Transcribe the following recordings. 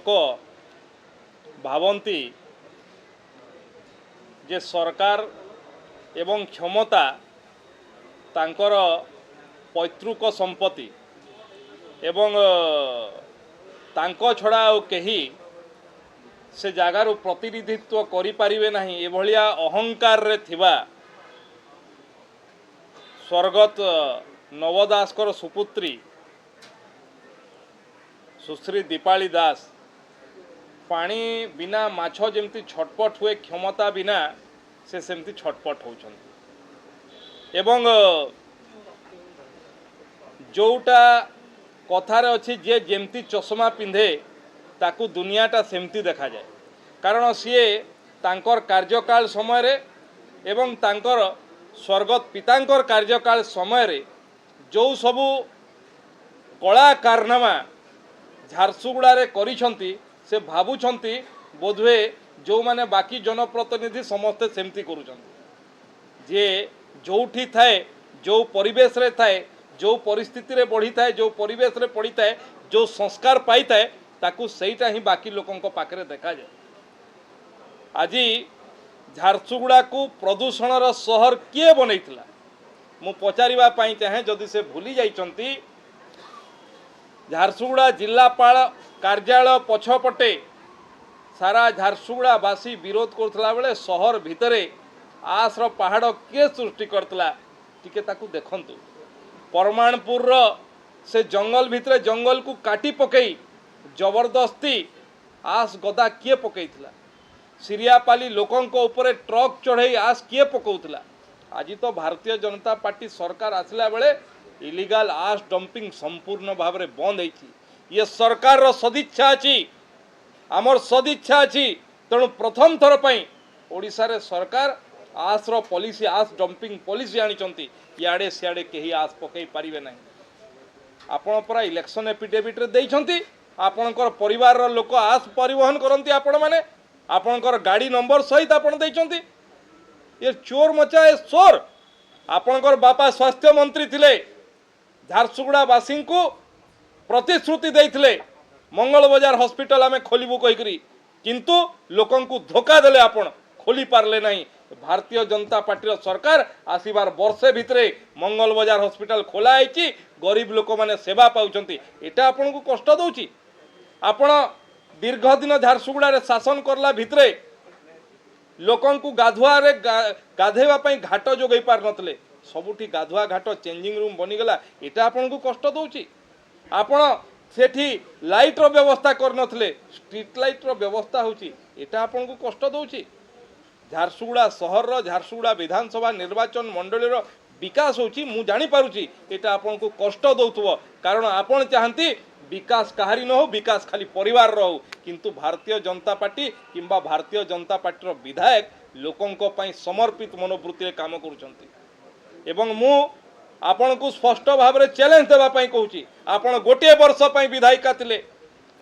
को भावती जे सरकार एवं क्षमता तांकर पैतृक संपत्ति एवं तांको छड़ा आउ कहीं से जगार प्रतिनिधित्व करें ना एभलिया अहंकार रे थिबा स्वर्गत नवदासकर सुपुत्री सुश्री दीपाली दास पानी बिना माछ जमती छटपट हुए क्षमता बिना से सेमती छटपट होउछन एवं जोटा कथार अच्छी जे जेमती चश्मा पिंधे ताकू दुनियाटा सेमती देखा जाए कारण सीए तांकर कार्यकाल समय रे एवं तांकर स्वर्गत पितांकर कार्यकाल समय रे जो सबू कला कारनामा झारसुगुड़ा रे करिसंती से भावुंती बोधवे जो माने बाकी जनप्रतिनिधि समस्ते सेमती करुछंती जे जोठी थाए जो परिवेश रे थाए जो परिस्थिति रे बढ़ी थाए जो परिवेश रे पड़ी थाए जो संस्कार पाई थाए ताकू सेटा ही बाकी लोकंक पाखरे देखा जाए। आज झारसुगुड़ा को प्रदूषणर सहर किए बनैथिला मु पचारिबा पई चाहे जदि से भूली जाइचंती झारसुगुड़ा जिलापाल कार्यालय पछपटे सारा झारसुगुड़ा बासी विरोध करथला बेले सहर भितरे आसर पहाड़ किए सृष्टि करतला टिके ताकू देखंतु परमाणपुर से जंगल भितरे जंगल को काटी पकई जबरदस्ती आस गदा किए पकईथिला सिरियापाली लोकंक ऊपर ट्रक चढ़ई आस किए पकाउथिला। आज तो भारतीय जनता पार्टी सरकार आसला बेले इलीगल आस डंपिंग संपूर्ण भाव में बंद होती ये सरकार रो सदिच्छा अच्छी आमर सदिच्छा अच्छी तेणु प्रथम थर पर ओडिशा रे सरकार आसर पॉलिसी आस डंपिंग पॉलिसी आनी इे सियाड़े कहीं आस पकई पारे ना आपण परा इलेक्शन एफिडेविट रे देइछंती आपणकर परिवार रो लोक आस परिवहन करती आपण माने आपणकर गाड़ी नंबर सहित आपण देइछंती ये चोर मचा ए चोर आपणकर बापा स्वास्थ्य मंत्री थिले झारसुगुड़ा बासी को प्रतिश्रुति देइथिले मंगल बाजार हॉस्पिटल आमे खोलिबु कहिकरी किंतु लोकन को धोखा देले आपण खोली पारले नहीं। भारतीय जनता पार्टी सरकार आसीबार वर्षे भितरे मंगल बाजार हॉस्पिटल खोला आइछि गरीब लोक माने सेवा पाउछंती एटा आपन को कष्ट दउछि। आपण दीर्घ दिन झारसुगुड़ा रे शासन करला भितरे लोकन को गाधुआ रे गाधेवा पई घाट जोगई पार नथले सबुठी गाधुआ घाट चेंजिंग रूम बनीगला एटा आपन को कष्ट दउछि। आपण सेठी लाइट रो व्यवस्था कर नथले स्ट्रीट लाइट रो व्यवस्था होछि एटा आपन को कष्ट दउछि। झारसुगुड़ा सहर झारसुगुड़ा विधानसभा निर्वाचन मंडल विकास होची मु जानी पारुची एटा आपन को कष्ट दउथबो कारण आपन चाहंती विकास कहारी न हो विकास खाली परिवार रो किंतु भारतीय जनता पार्टी किंबा भारतीय जनता पार्टी रो विधायक लोकंक पई समर्पित मनोवृत्ति रे काम करूछंती एवं मु आपन को स्पष्ट भाव में चैलेंज देबा पई कहूची आपन गोटे वर्ष पई विधायिका थिले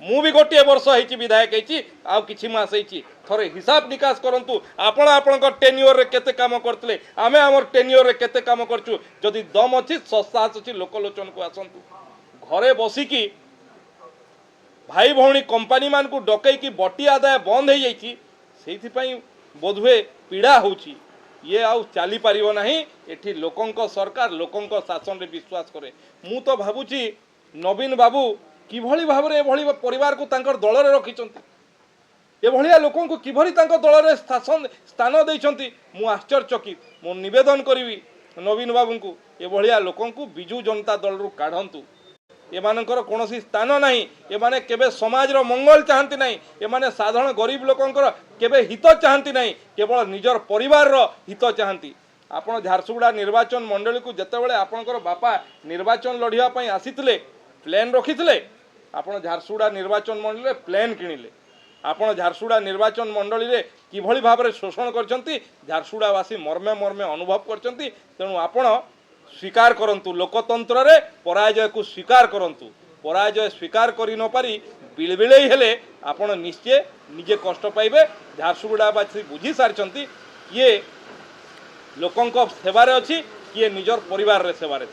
मु भी गोटे वर्ष होइची विधायक होइची आ किछि मास होइची थरे हिसाब निकास करंतु आपण आपनकर टेन्योर रे केते काम करतले आमे हमर टेन्योर रे केते काम करचु जदि दम अछि सस्तास अछि लोकलोचन को आसंतु घरे बसिकी भाई भौणी कंपनी मान को डकई की बटी आदाय बंद हो जाइछि सेथि पई बोधवे पीड़ा होची ये आउ चली पारिबो नाही एठी लोकंक सरकार लोकंक शासन रे विश्वास करे मु तो भाबुची नवीन बाबू किभली भाव में एभली परिवार को तांकर दल रे रखिचंती एभलिया लोकों को किभली तांकर दल रे शासन स्थान देइचंती मु आश्चर्यचकित मु निवेदन करिवि नवीन बाबू को एभलिया लोकों को बिजू जनता दल रु काढंतु एमानकर कोनोसी स्थान नाही एमाने केबे समाज रो मंगल चाहंती नाही एमाने साधारण गरीब लोकंकर केबे हित चाहंती नाही केवल निजर परिवार रो हित चाहंती। आपण झारसुगुड़ा निर्वाचन मंडली को जेतेबेले आपनकर बापा निर्वाचन लढिया पई आसीथिले प्लेन रखिथिले आपण झारसुगुड़ा निर्वाचन मंडली रे प्लेन किनिले आपण झारसुगुड़ा निर्वाचन मंडली रे किभली भाव में शोषण करचंती झारसुगुड़ावासी मर्मे मर्मे अनुभव करचंती तेणु आपण स्वीकार करंतु लोकतंत्र रे पराजय को स्वीकार करंतु पराजय स्वीकार करि न पारी बिलबिले हेले आपण निश्चय निजे कष्ट पाइबे। झारसुगुड़ावासी बुझी सारचंती किए लोकंक सेवारे अछि किए निजर परिवार रे सेवारे।